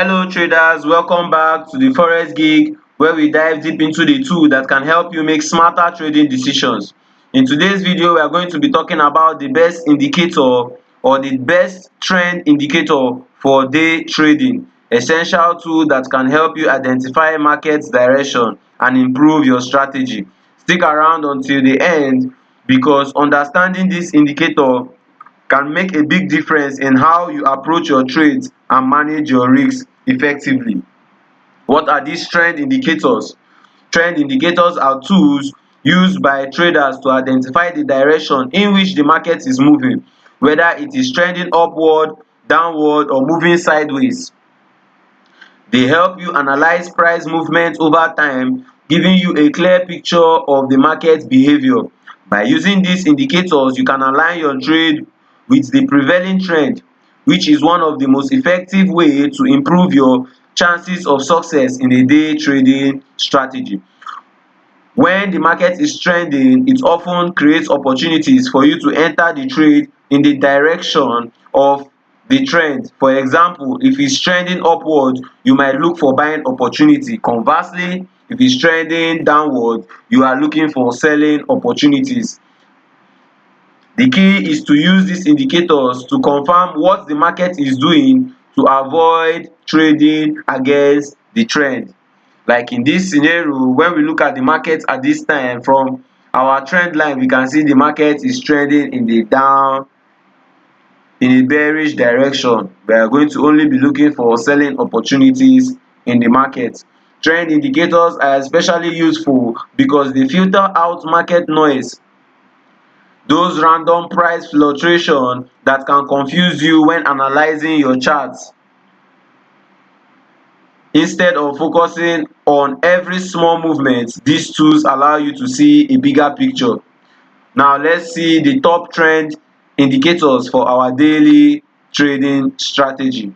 Hello traders, welcome back to the Forex Gig where we dive deep into the tool that can help you make smarter trading decisions. In today's video, we are going to be talking about the best indicator or the best trend indicator for day trading, essential tool that can help you identify market direction and improve your strategy. Stick around until the end because understanding this indicator can make a big difference in how you approach your trades and manage your risks effectively. What are these trend indicators? Trend indicators are tools used by traders to identify the direction in which the market is moving, whether it is trending upward, downward, or moving sideways. They help you analyze price movement over time, giving you a clear picture of the market behavior. By using these indicators, you can align your trade with the prevailing trend, which is one of the most effective ways to improve your chances of success in a day trading strategy. When the market is trending, it often creates opportunities for you to enter the trade in the direction of the trend. For example, if it's trending upward, you might look for buying opportunity. Conversely, if it's trending downward, you are looking for selling opportunities. The key is to use these indicators to confirm what the market is doing to avoid trading against the trend. Like in this scenario, when we look at the market at this time, from our trend line, we can see the market is trending in the down, in a bearish direction. We are going to only be looking for selling opportunities in the market. Trend indicators are especially useful because they filter out market noise, those random price fluctuation that can confuse you when analyzing your charts. Instead of focusing on every small movement, these tools allow you to see a bigger picture. Now let's see the top trend indicators for our daily trading strategy.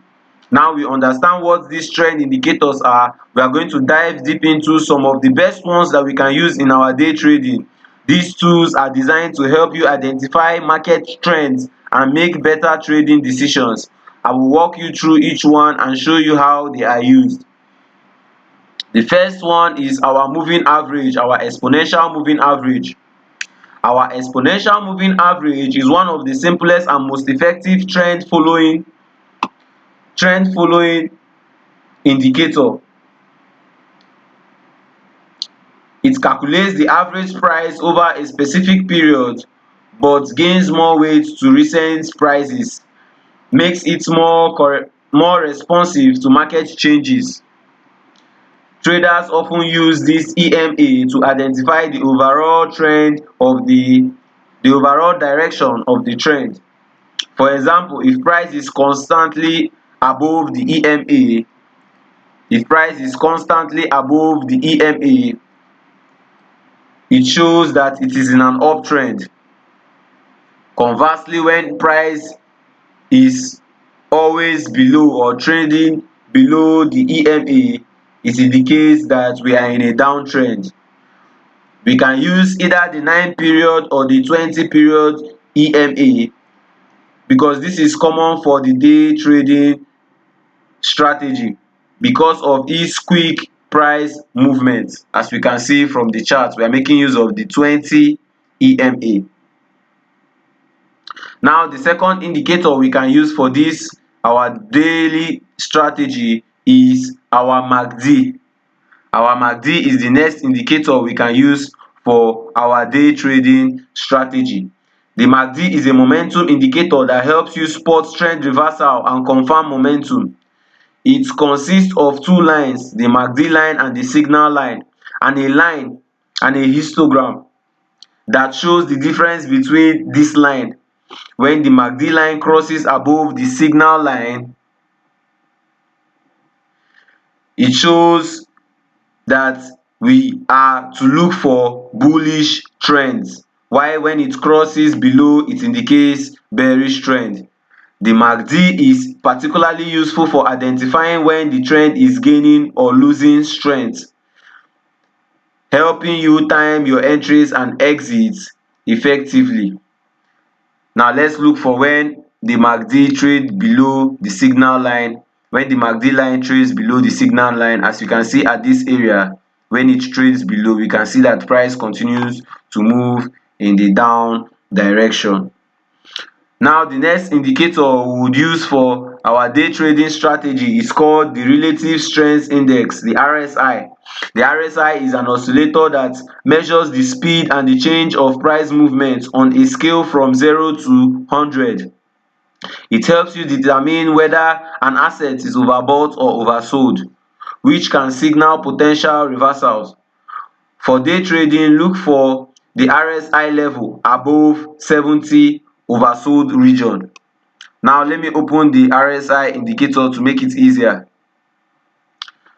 Now we understand what these trend indicators are, we are going to dive deep into some of the best ones that we can use in our day trading. These tools are designed to help you identify market trends and make better trading decisions. I will walk you through each one and show you how they are used. The first one is our moving average, our exponential moving average. Our exponential moving average is one of the simplest and most effective trend following indicator. It calculates the average price over a specific period but gains more weight to recent prices, makes it more responsive to market changes. Traders often use this EMA to identify the overall trend of the overall direction of the trend. For example, if price is constantly above the EMA, if price is constantly above the EMA, it shows that it is in an uptrend. Conversely, when price is always below or trading below the EMA, it indicates that we are in a downtrend. We can use either the 9 period or the 20 period EMA because this is common for the day trading strategy because of its quick price movement. As we can see from the chart, we are making use of the 20 EMA. Now the second indicator we can use for this our daily strategy is our MACD. Our MACD is the next indicator we can use for our day trading strategy. The MACD is a momentum indicator that helps you spot trend reversal and confirm momentum. It consists of two lines, the MACD line and the signal line, and a histogram that shows the difference between this line. When the MACD line crosses above the signal line, it shows that we are to look for bullish trends, while when it crosses below, it indicates bearish trend. The MACD is particularly useful for identifying when the trend is gaining or losing strength, helping you time your entries and exits effectively. Now let's look for when the MACD trade below the signal line. when the MACD line trades below the signal line. As you can see at this area, when it trades below, we can see that price continues to move in the down direction. Now the next indicator we would use for our day trading strategy is called the relative strength index, the RSI. The RSI is an oscillator that measures the speed and the change of price movement on a scale from 0 to 100. It helps you determine whether an asset is overbought or oversold, which can signal potential reversals. For day trading, look for the RSI level above 70 oversold region. Now let me open the RSI indicator to make it easier.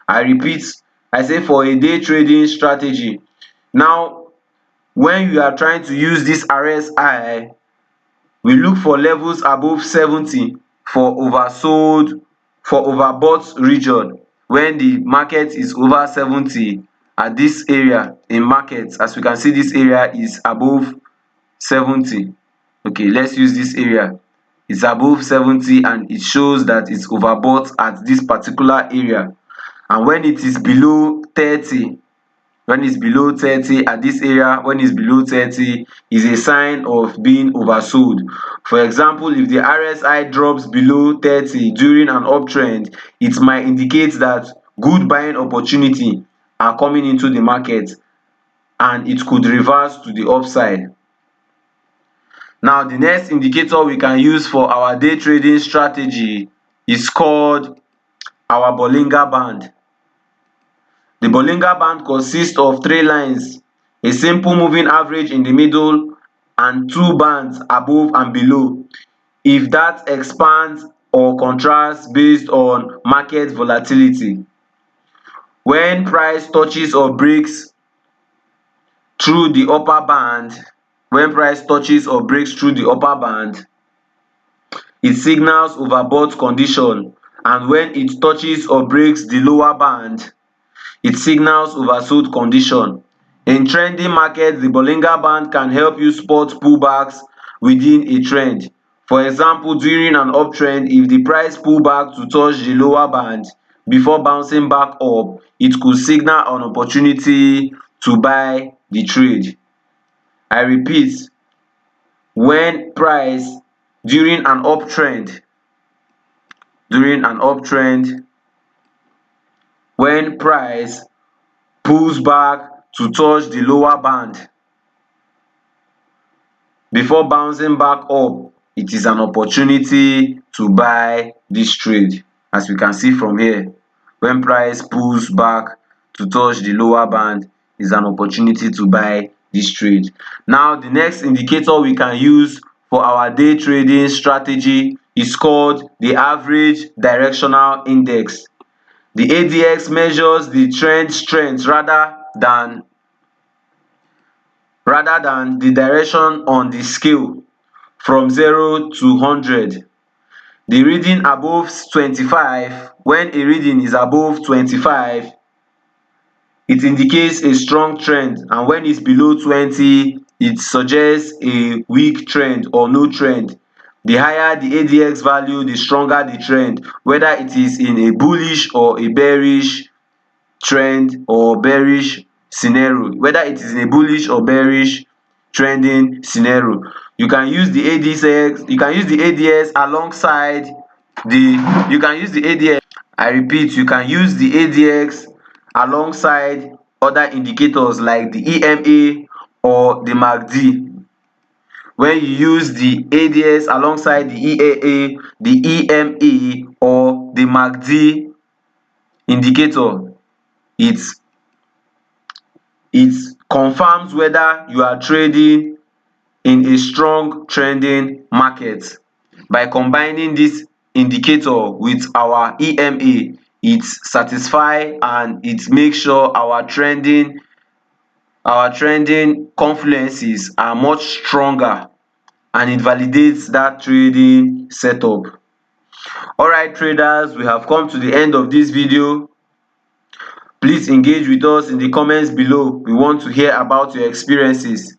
I repeat, I say for a day trading strategy. Now when you are trying to use this RSI, we look for levels above 70 for oversold, for overbought region. When the market is over 70 at this area in market, as we can see, this area is above 70. Okay, let's use this area. It's above 70 and it shows that it's overbought at this particular area. And when it is below 30, when it's below 30 at this area, when it's below 30 is a sign of being oversold. For example, if the RSI drops below 30 during an uptrend, it might indicate that good buying opportunity are coming into the market and it could reverse to the upside. Now the next indicator we can use for our day trading strategy is called our Bollinger Band. The Bollinger Band consists of three lines, a simple moving average in the middle and two bands above and below. If that expands or contracts based on market volatility. When price touches or breaks through the upper band, when price touches or breaks through the upper band, it signals overbought condition, and when it touches or breaks the lower band, it signals oversold condition. In trending markets, the Bollinger Band can help you spot pullbacks within a trend. For example, during an uptrend, if the price pull back to touch the lower band before bouncing back up, it could signal an opportunity to buy the trade. I repeat, when price during an uptrend, when price pulls back to touch the lower band before bouncing back up, it is an opportunity to buy this trade. As we can see from here, when price pulls back to touch the lower band is an opportunity to buy this trade. Now the next indicator we can use for our day trading strategy is called the average directional index. The ADX measures the trend strength rather than the direction on the scale from 0 to 100. The reading above 25, when a reading is above 25, it indicates a strong trend, and when it's below 20, it suggests a weak trend or no trend. The higher the ADX value, the stronger the trend, whether it is in a bullish or a bearish trend or bearish scenario, whether it is in a bullish or bearish trending scenario. You can use the ADX, you can use the ADS alongside the, you can use the ADX, I repeat, you can use the ADX alongside other indicators like the EMA or the MACD. When you use the ADS alongside the EAA, the EMA or the MACD indicator, it confirms whether you are trading in a strong trending market. By combining this indicator with our EMA, it satisfies and it makes sure our trending confluences are much stronger, and it validates that trading setup. Alright traders, we have come to the end of this video. Please engage with us in the comments below. We want to hear about your experiences.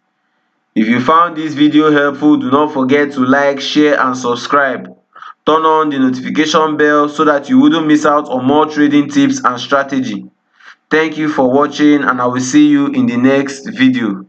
If you found this video helpful, do not forget to like, share and subscribe. turn on the notification bell so that you wouldn't miss out on more trading tips and strategy. Thank you for watching, and I will see you in the next video.